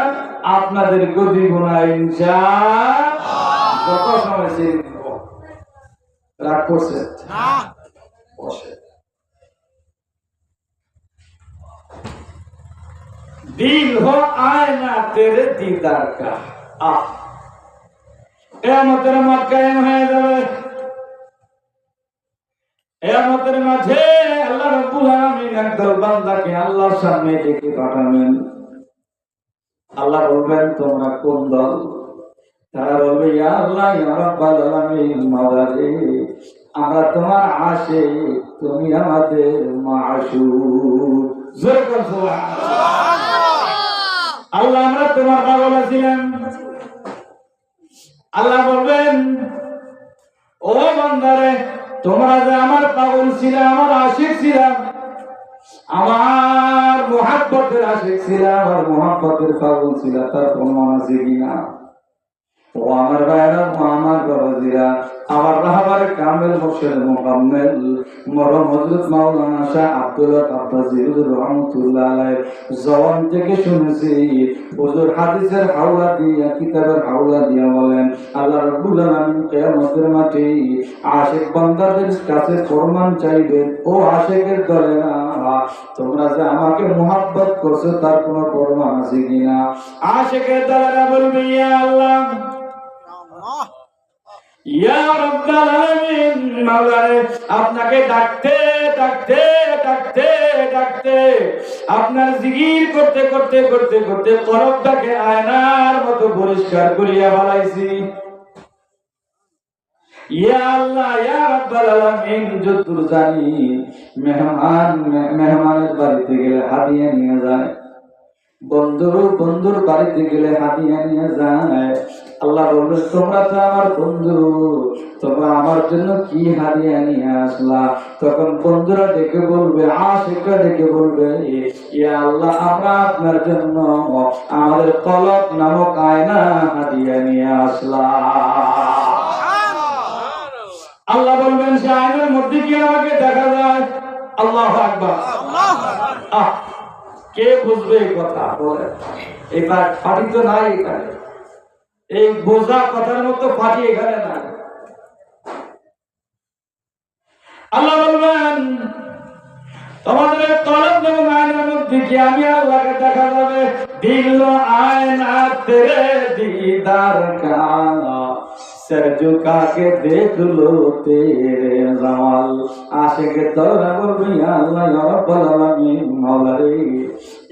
আপনাদেরকেও দিব না ইনশাআল্লাহ। যত সময় সে রাগ করছে বসে। दिल हो आईना तेरे दीदार का, কিয়ামতের মাঠ কায়েম হয়ে যাবে। কিয়ামতের মাঠে আল্লাহ রাব্বুল আলামিন একদল বান্দাকে আল্লাহর সামনে ডেকে পাঠাবেন। আল্লাহ বলবেন তোমরা কোন দল? তারা বলবে ইয়া আল্লাহ ইয়া রাব্বাল আলামিন, মাওলারে আমরা তোমার আশিক, তুমি আমাদের মাশুক। জোরে বল সুবহানাল্লাহ। আল্লাহ আমরা তোমার পাগল ছিলাম। আল্লাহ বলবেন ও বান্দারে তোমরা যে আমার পাগল ছিলে, আমার আশিক ছিলাম, আমার মুহাব্বতের আশিক ছিলাম, আমার মুহাব্বতের পাগল ছিল, তার প্রমাণ আছে কিনা? ও আমার ভাইরা, আমার বাবাজিরা, আমার রাহবারে কামেল মুর্শিদ মুকাম্মেল মরহুম হযরত মাওলানা শাহ আব্দুল্লাহ আব্বাসী হুজুর রহমাতুল্লাহ আলাইহি জবান থেকে শুনেছি, হুজুর হাদিসের হাওলা দিয়া, কিতাবের হাওলা দিয়া বলেন আল্লাহ রাব্বুল আলামিন কিয়ামতের মাঠে আশিক বান্দাদের কাছে ফরমান চাইবেন, ও আশিকের দলেরা তোমরা যে আমাকে মুহাব্বত করছো তার কোনো প্রমাণ আছে কিনা? আশিকের দলেরা বলবে ইয়া আল্লাহ, ইয়া রাব্বাল আলামিন, মাওলানা আপনাকে ডাকতে ডাকতে ডাকতে ডাকতে আপনার জিকির করতে করতে করতে করতে কলবটাকে আয়নার মতো পরিষ্কার করিয়া ফেলাইছি। ইয়া আল্লাহ ইয়া রাব্বাল আলামিন, যতদূর জানি মেহমানের বাড়িতে গেলে হাদিয়া নিয়ে যায়, বন্ধুর বাড়িতে গেলে হাদিয়া নিয়ে যায়। আল্লাহ বলবে তোমরা তো আমার বন্ধু, তোমরা আমার জন্য কি হাদিয়া নিয়ে আসলা? তখন বন্ধুরা ডেকে বলবে, আশিকরা ডেকে বলবে ইয়া আল্লাহ আমরা আপনার জন্য আমাদের কলব নামক আয়না হাদিয়া নিয়ে আসলাম। আল্লাহ বলবেন সে আয়নার মধ্যে কি আমাকে দেখা যায়? আল্লাহু আকবার। কে বুঝবে এই কথা? বলে এবার পাটি তো নাই এখানে, এই বোঝা কথার মতো পাটি এখানে নাই। আল্লাহ বলবেন তোমাদের কলব এবং আয়নার মধ্যে কি আমি আল্লাহকে দেখা যাবে? দিল আয়না তেরে दीदार का सर झुका के देख लो तेरे जमाल आशिक तोरा বলবি আল্লাহ ইয়া রাব্বুল আলামিন মাওলা রে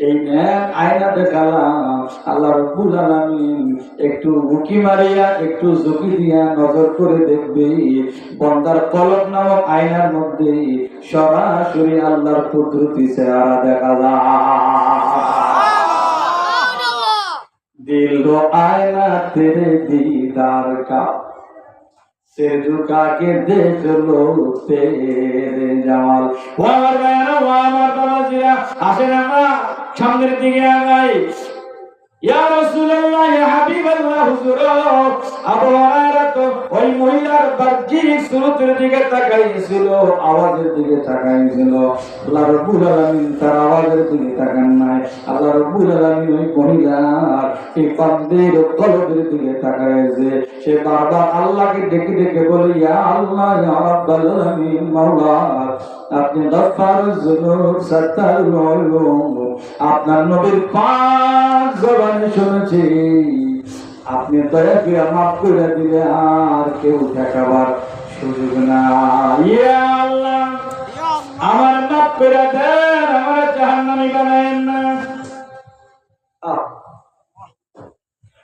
এই নেক আয়না দেখালাম আল্লাহ রাব্বুল আলামিন একটু উকি মারিয়া একটু ঝুঁকি দিয়া নজর করে দেখবে বান্দার কলব নামক আয়নার মধ্যে সরাসরি আল্লাহর কুদরতি চেহারা দেখা যায়। दिल रो आईना तेरे दीदार का सिर झुका के देख लो तेरे जमाल। वो আমার ভাইরা ও আমার বাবাজিরা আসেন আমরা সামনের দিকে আগাই। ইয়া রাসূলুল্লাহ ইয়া হাবিবাল্লাহ হুজুর আবু হুরায়রা তো ওই মহিলার বাহ্যিক সুরতের দিকে তাকাইছিল আওয়াজের দিকে তাকাইছিল আল্লাহ রাব্বুল আলামিন তার আওয়াজের দিকে তাকান নাই আল্লাহ রাব্বুল আলামিন ওই মহিলার এই বান্দির কলবের দিকে তাকাইছে সে বারবার আল্লাহকে ডেকে ডেকে বলে ইয়া আল্লাহ ইয়া রাব্বুল আলামিন মাওলা আপনি গফফার যুনুব সাত্তারুল উয়ুব আপনার নবীর পাক জবানে শুনেছি আপনি দয়া করে মাফ করে দিলে আর কেউ দেখাবার সুযোগ নাই। ইয়া আল্লাহ আমার মাফ করে দেন আমার জাহান্নামী বানায়েন না।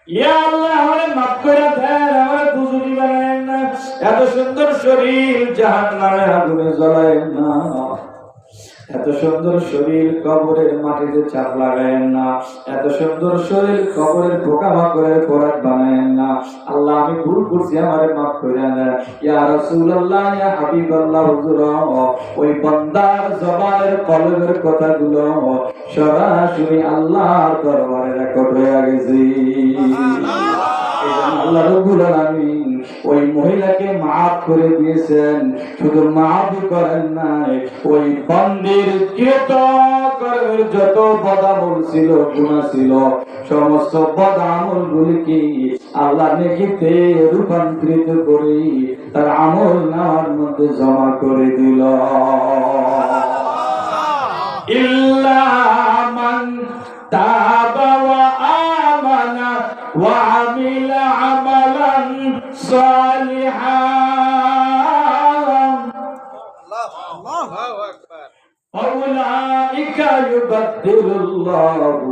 ইয়া আল্লাহ আমার মাফ করে দেন আমার দুজুকি বানায়েন না। এত সুন্দর শরীর জাহান্নামে আগুনে জ্বলায়েন না। এত সুন্দর শরীর কবরের মাটিতে চাপ লাগায়েন না। এত সুন্দর শরীর কবরের পোকামাকড়ের খোরাক বানায়েন না। আল্লাহ আমি ভুল করছি আমারে মাফ করে দেন। ইয়া রাসূলুল্লাহ ইয়া হাবিবাল্লাহ হুজুর ওই বান্দার জবানের কলবের কথাগুলো সরাসরি আল্লাহর দরবারে রেকর্ড হয়ে গেছে। আল্লাহ রাব্বুল আলামিন ওই মহিলাকে মাফ করে দিয়েছেন শুধু মাফ করেন নাই ওই বান্দির কৃত কর্মের যত বদামল ছিল গুনাহ ছিল সমস্ত বদামল গুলিকে আল্লাহ নেকিতে রূপান্তরিত করে তার আমল নামার মধ্যে জমা করে দিল। ইল্লা মান তাবা ওয়া আমানা ওয়া আমিলা আমালান সালিহান আল্লাহু আকবার ফাউলাইকা ইউবাদদিলুল্লাহু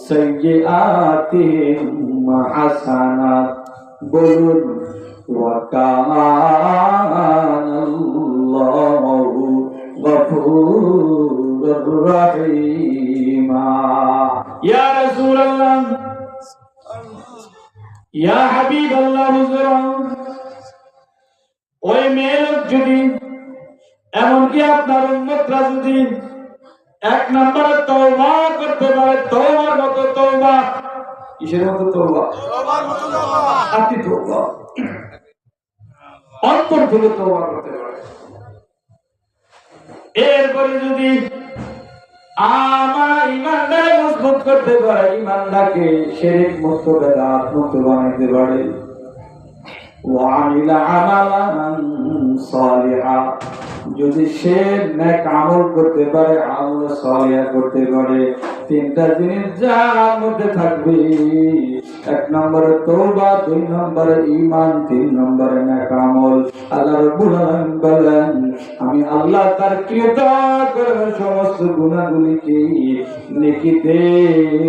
সাইয়্যাতিহিম হাসানাত বলুন ওয়া কানাল্লাহু গফুরুর রহিমা। ইয়া রাসূলুল্লাহ ইয়া হাবিবাল্লাহ হুজুর ওই মেয়ে লোক যদি এমনকি আপনার উম্মতরা যদি এক নম্বরে তওবা করতে পারে তওবার মতো তওবা কিসের মতো তওবা তওবার মতো তওবা আপনি তওবা অন্তর থেকে তওবা করতে পারে এরপরে যদি আমার ঈমানটাকে মজবুত করতে পারে ঈমানটাকে শিরক মুক্ত বেদাত মুক্ত বানাতে পারে ওয়া আমিলা আমালান সালিহা যদি সে নেক আমল করতে পারে আমল সালিহা করতে পারে তিনটা জিনিস যার মধ্যে থাকবে এক নম্বরে তওবা দুই নম্বরে ঈমান তিন নম্বরে নেক আমল আল্লাহ রাব্বুল আলামিন বলেন আমি আল্লাহ তার কৃত কর্মের সমস্ত গুনাহগুলিকে নেকিতে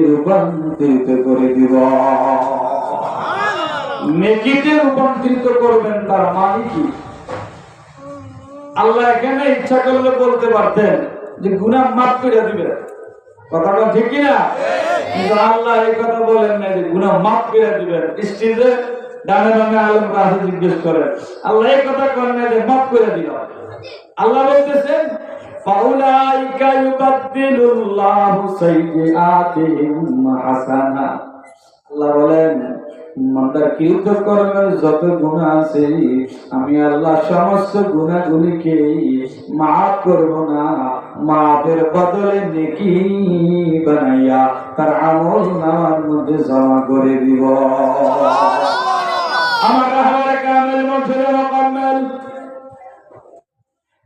রূপান্তরিত করে দিব। নেকিতে রূপান্তরিত করবেন তার মানে কি? আল্লাহ এখানে ইচ্ছা করলে বলতে পারতেন যে গুনাহ মাফ করে দিবেন, কথাটা ঠিক কি না? কিন্তু আল্লাহ এই কথা বলেন না যে গুনাহ মাফ করে দিবেন। স্টেজে ডানে বামে আলেমরা আসে জিজ্ঞেস করেন, আল্লাহ এই কথা করেন না যে মাফ করে দিল। আল্লাহ বলতেছেন ফাউলাইকা ইউবাদদিলুল্লাহু সাইয়্যাতিহিম হাসানা। আল্লাহ বলেন মানদার কৃত কর্মের যত গুনাহ আছে আমি আল্লাহ সমস্ত গুনাহগুলিকে মাফ করব না, মাফের বদলে নেকি বানাইয়া তার আমল নামার মধ্যে জমা করে দিব। আমার রাহবার কামেল মুরশিদ মুকাম্মেল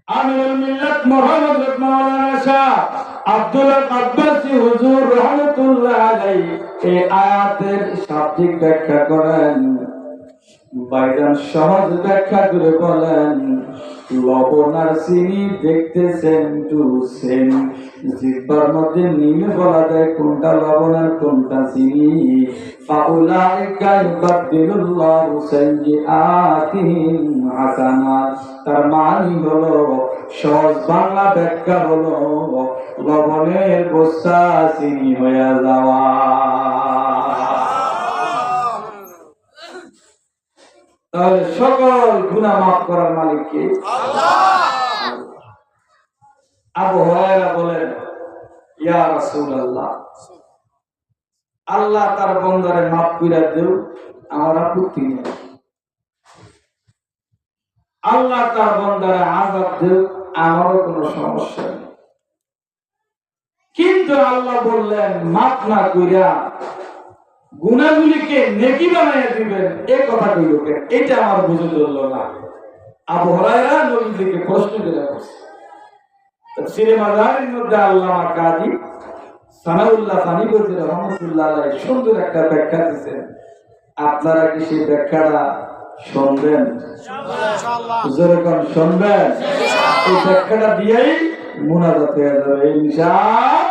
আমিরুল মিল্লাত মুহাম্মদ মাওলানা শাহ আব্দুল আব্বাসী হুজুর রাহমাতুল্লাহ আলাইহি এই আয়াতের শাব্দিক ব্যাখ্যা করেন। বাইজান সহজ ব্যাখ্যা করে বলেন, লবণ আর চিনি দেখতে সেম টু সেম, জিহ্বার মধ্যে নিমে বলা যায় কোনটা লবণ আর কোনটা চিনি। ফাউলাইকা ইউবাদদিলুল্লাহু সাইয়্যাতিহিম হাসানাত। তার মানে হলো, সহজ বাংলা ব্যাখ্যা হলো, লবণের বস্তা চিনি হয়ে যাওয়া। তাহলে সকল গুনাহ মাফ করার মালিক কে? আল্লাহ। আবু হুরায়রা বলেন, ইয়া রাসূলুল্লাহ, আল্লাহ তার বান্দারে মাফ কইরা দেও, আমার আপত্তি নেই। আল্লাহ তার বান্দারে আযাব দেও, আমারও কোনো সমস্যা নেই। কিন্তু আল্লাহ বললেন মাফ না কইরা গুনাহগুলিকে নেকি বানাইয়া দিবেন, এই কথা কইল কেন? এটা আমার বুঝে ধরল না। আবু হুরায়রা নবীকে প্রশ্ন করে বলছে। তাফসীরে মাজারির মধ্যে আল্লামা কাজী সানাউল্লাহ ফানিগতি রাহমাতুল্লাহ আলাইহি সুন্দর একটা ব্যাখ্যা দিয়েছেন। আপনারা কি সেই ব্যাখ্যাটা শুনবেন? ইনশাআল্লাহ। যখন শুনবেন, এই ব্যাখ্যাটা দিয়েই মুনাজাত হয়ে যাবে ইনশাআল্লাহ।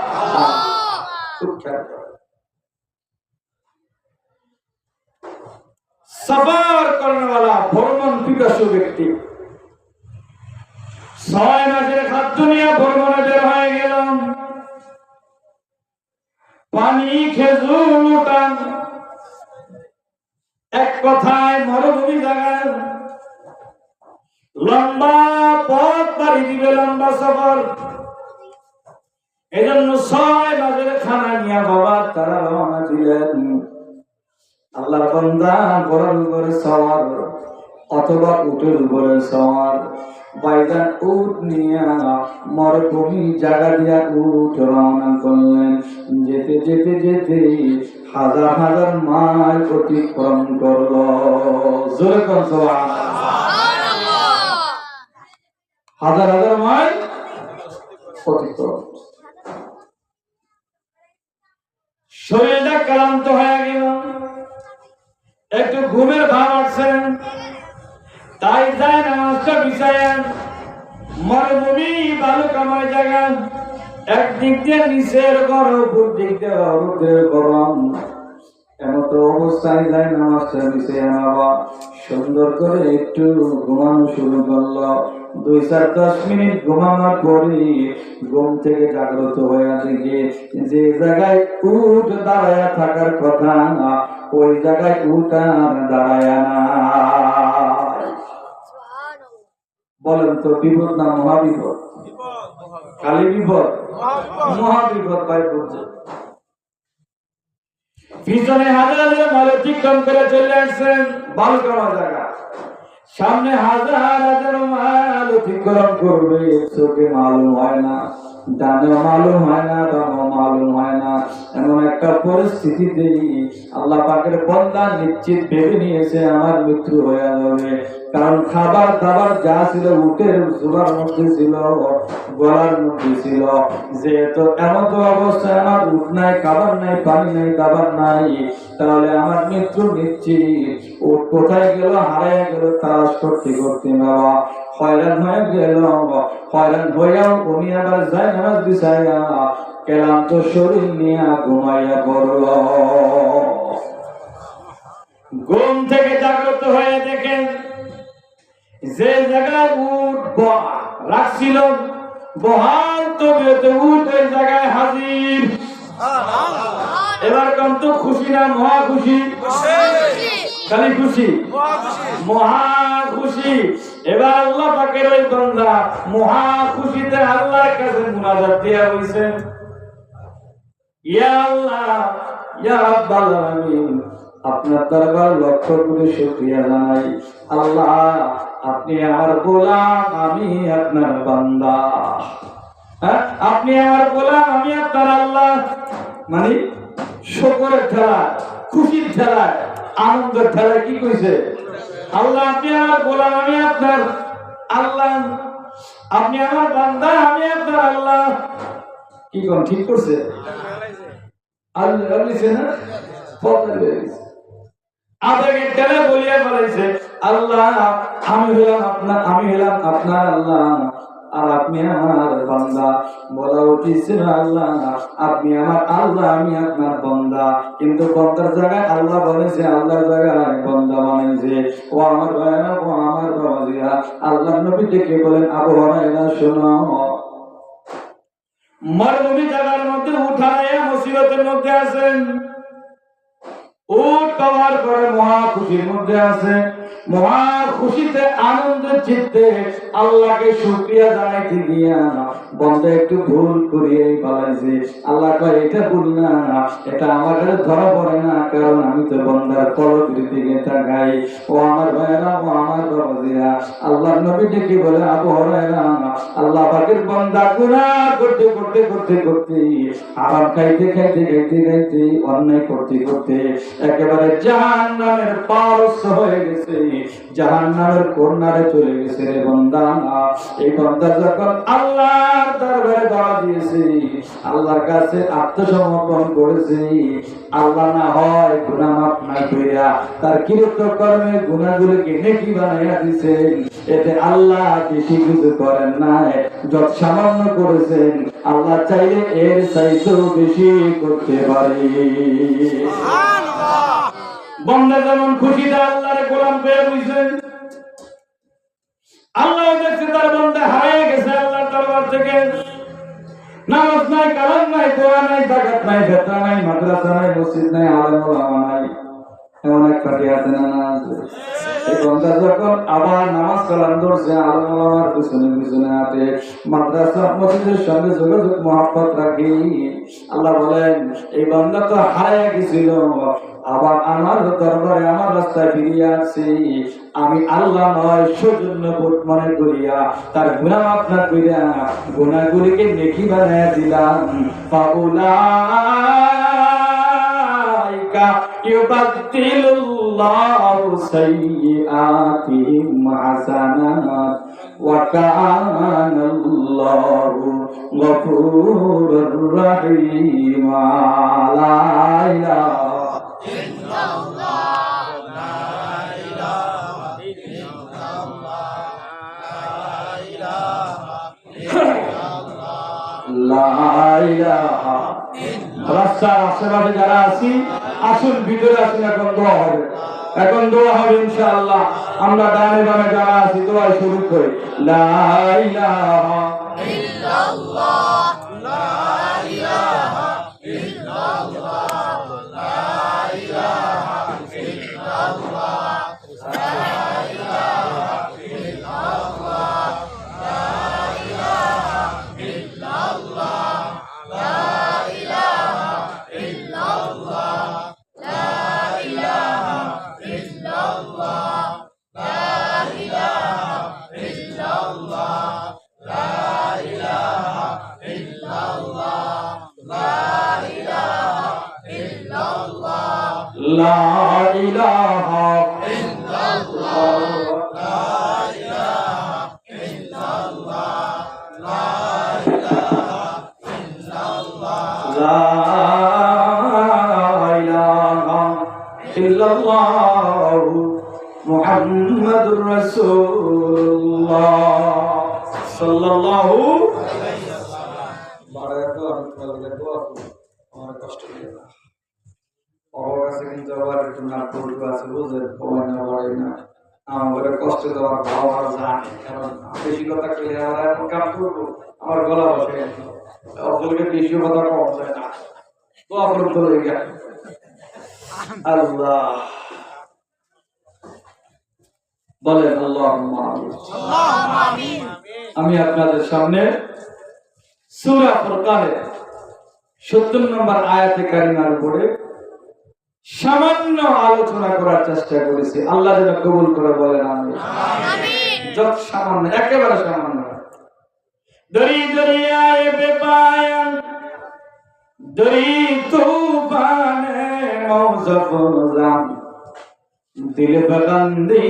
সফর করনেওয়ালা ভ্রমণ পিপাসু ব্যক্তি 6 মাসের খাদ্য নিয়ে ভ্রমণে বের হয়ে গেল। পানি খেজুর লুটান, এক কথায় মরুভূমি জায়গায় লম্বা পথ পাড়ি দিবে, লম্বা সফর। এজন্য 6 মাসের খানা নিয়ে বাবা তারা রওনা দিলেন। আল্লাহর বান্দা ঘোড়ার উপরে সওয়ার অথবা উটের উপরে সওয়ার। বাইজান উট নিয়ে মরুভূমি জায়গা দিয়া উট রওনা করলেন। যেতে যেতে যেতে হাজার হাজার মাইল অতিক্রম করলো। জোরে কোন সুবহানাল্লাহ। হাজার হাজার মাইল অতিক্রম। শরীরটা ক্লান্ত হয়ে গেল, একটু ঘুমের ভাব আসছে, তাই যায় নামাজটা বিছায়েন। মরুভূমি বালুকাময় জায়গা, একদিক দিয়ে নিচের গরম, উপর দিক দিয়ে রোদের গরম। এমত অবস্থায় যায় নামাজটা বিছায় আনা, সুন্দর করে একটু ঘুমানো শুরু করলো। 2-10 মিনিট ঘুমানোর পরে ঘুম থেকে জাগ্রত হয়ে দেখে যে জায়গায় উঠ দাঁড়ায়া থাকার কথা না, ওই জায়গায় উঠ আর দাঁড়ায় না। বলেন তো বিপদ না মহাবিপদ? খালি বিপদ, মহাবিপদ পাই করছে। পিছনে হাজার হাজার মাইল অতিক্রম করে চলে আসছেন বালুকামা জায়গা। সামনে হাজার হাজার মাইল অতিক্রম করবে, চোখে মালুম হয় না, ডানেও মালুম হয় না, বামও মালুম হয় না। এমন একটা পরিস্থিতিতে আল্লাহ পাকের বান্দা নিশ্চিত ভেবে নিয়েছে আমার মৃত্যু হয়ে যাবে। কারণ খাবার দাবার যা ছিল উটের জোড়ার মধ্যে ছিল, গলার মধ্যে ছিল। যেহেতু এমন তো অবস্থায় আমার উঠ নাই, খাবার নাই, পানি নাই, দাবার নাই, তাহলে আমার মৃত্যু নিশ্চিত। উট কোথায় গেল, হারায় গেল, তালাশ করতে করতে বাবা হয়রান হয়ে গেল। হয়রান হইয়াও উনি আবার যায় নামাজ বিছাইয়া ক্লান্ত শরীর নিয়ে ঘুমাইয়া পড়ল। ঘুম থেকে জাগ্রত হয়ে দেখেন যে জায়গায় উট রাখছিল বহাল তবিয়তে উট ওই জায়গায় হাজির। এবার কিন্তু খুশি না মহা খুশি? খালি খুশি, মহা খুশি। এবার আল্লাহ পাকের ওই বান্দা মহা খুশিতে আল্লাহর কাছে মুনাজাত দিয়া বলছেন, ইয়া আল্লাহ, ইয়া রাব্বাল আলামিন, আপনার দরবার লক্ষ্য করে শুকরিয়া জানাই। আল্লাহ আপনি আমার গোলাম, আমি আপনার বান্দা। আপনি আমার গোলাম, আমি আপনার আল্লাহ। মানে শুকরের ঠেলা, খুশির ঠেলা, আনন্দের ঠেলা কি কইছে? আল্লাহ আপনি আমার গোলাম, আমি আপনার আল্লাহ। আপনি আমার বান্দা, আমি আপনার আল্লাহ। কি কোন ঠিক করছে? আল্লাহ লিখে না পথে আবেগে টেনে বলিয়া বলেছে আল্লাহ আমি হলাম আপনার আল্লাহ আর আপনি আমার বান্দা। বলা উচিত ছিল আল্লাহ আপনি আমার আল্লাহ আমি আপনার বান্দা, কিন্তু বান্দার জায়গায় আল্লাহ বলেছে, আল্লাহর জায়গায় বান্দা বানিয়েছে। ও আমার ভাইরা, ও আমার বাবাজিরা, আল্লাহ নবী ডেকে বলেন আবু হুরায়রা শোনো, মরুভূমি জায়গার মধ্যে উঠায় মুসিবতের মধ্যে আছেন, উট পাওয়ার পরে মহা খুশির মধ্যে আছে, মহা খুশিতে আনন্দের চিত্তে আল্লাহকে শুকরিয়া জানাইতে গিয়া বন্ধে একটু ভুল করিয়ে পালাইছে। আল্লাহ কয় এটা ভুল না, এটা আমার কাছে ধরা পড়ে না, কারণ আমি তো বন্দার তলবির দিকে তাকাই। ও আমার ভাইরা, ও আমার বাবাজিরা, আল্লাহর নবী ডেকে বলে আবু হুরায়রা, আল্লাহ পাকের বান্দা গুনাহ করতে করতে করতে করতে আবার খাইতে খাইতে খাইতে খাইতে অন্যায় করতে করতে একেবারে জাহান্নামের পারস্য হয়ে গেছে, জাহান্নামের কর্নারে চলে গেছে রে বান্দা। এই বান্দা যখন আল্লাহর দরবারে ধরা দিয়েছে, আল্লাহর কাছে আত্মসমর্পণ করেছে, আল্লাহ না হয় গুনাহ মাফ না কইরা তার কৃত কর্মে গুনাহগুলোকে নেকি বানাইয়া দিয়েছেন। এতে আল্লাহ বেশি কিছু করেন না, যত সামান্য করেছেন আল্লাহ চাইলে এর চাইতেও বেশি করতে পারে। বন্দা যেমন খুশিতে আল্লাহর গোলাম পেয়ে বুঝছেন, আল্লাহ দেখছে তার বন্দা হারিয়ে গেছে আল্লাহর দরবার থেকে। নামাজ নাই, কালাম নাই, দোয়া নাই, যাকাত নাই, ফিতরা নাই, মাদ্রাসা নাই, মসজিদ নাই, আলেম ওলামা নাই, এমন এক পার্টি আছে না? এই বন্দা যখন আবার নামাজ কালাম ধরছে, আলেম ওলামার পিছনে পিছনে হাঁটে, মাদ্রাসা মসজিদের সঙ্গে যোগাযোগ মহব্বত রাখি, আল্লাহ বলেন এই বন্দা তো হারিয়ে গেছিল, আবার আমার দরবারে আমার রাস্তায় ফিরিয়ে আসছি, আমি আল্লাহ নয় সৌজন্য বোধ মনে করিয়া তার গুনাহ মাফ না করিয়া গুনাহগুলিকে নেকি বানাইয়া দিলাম। ফাউলাইকা ইউবাদদিলুল্লাহু সাইয়্যাতিহিম হাসানাত ওয়া কানাল্লাহু গফুরুর রহিম। লা ইলাহা রাস্তার আশেপাশে যারা আছি আসুন, ভিতরে আসুন, এখন দোয়া হবে, এখন দোয়া হবে ইনশাআল্লাহ। আমরা ডানে বামে যারা আছি দোয়া শুরু করি। লা ইলাহা ইল্লাল্লাহ, লা ইলাহা ইল্লাল্লাহ, লা ইলাহা ইল্লাল্লাহ, লা ইলাহা ইল্লাল্লাহ, লা ইলাহা ইল্লাল্লাহ, লা ইলাহা ইল্লাল্লাহ, লা ইলাহা ইল্লাল্লাহ, লা ইলাহা ইল্লাল্লাহ, লা ইলাহা ইল্লাল্লাহ, লা ইলাহা ইল্লাল্লাহ, লা ইলাহা ইল্লাল্লাহ, লা ইলাহা ইল্লাল্লাহ, লা ইলাহা ইল্লাল্লাহ, লা ইলাহা ইল্লাল্লাহ মুহাম্মাদুর রাসূলুল্লাহ সাল্লাল্লাহু আলাইহি ওয়াসাল্লাম। বারাকাতু আমার কষ্ট দিও না, আমার কাছে কিন্তু আবার একটু নাটক আছে, বুঝেন, সময় না পারে না, আমার কষ্ট দেওয়ার ভাব আর জানি, কারণ বেশি কথা কইলে আমরা এখন কাজ করবো, আমার গলা বসে গেছে, অপরকে বেশি কথা কম যায় না, তো অপর চলে গেল। আল্লাহ বলেন আল্লাহুম্মা আমিন। আমি আপনাদের সামনে সূরা ফুরকানের 70 নম্বর আয়াতে কারিমার উপরে সামান্য আলোচনা করার চেষ্টা করেছি। আল্লাহ যেন কবুল করে বলেন আমিন। যত সামান্য, একেবারে সামান্য। দরি দরিয়ায়ে বেপায়ান, দরি তুফানে মৌজফুজান, দিল বগন্দি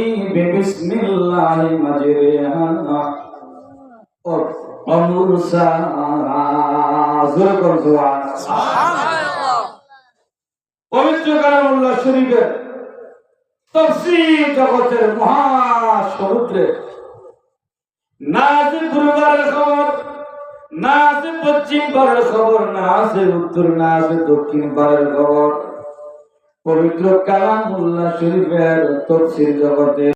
বিসমিল্লাহি মাজরিহা ও মুরসা। সুবহানাল্লাহ। শরীফের তাফসীর জগতের মহাসমুদ্রে না আছে পূর্বের খবর, না আছে পশ্চিম পারের খবর, না আছে উত্তর, না আছে দক্ষিণ পারের খবর। পবিত্র কালামুল্লাহ শরীফের তাফসীর জগতে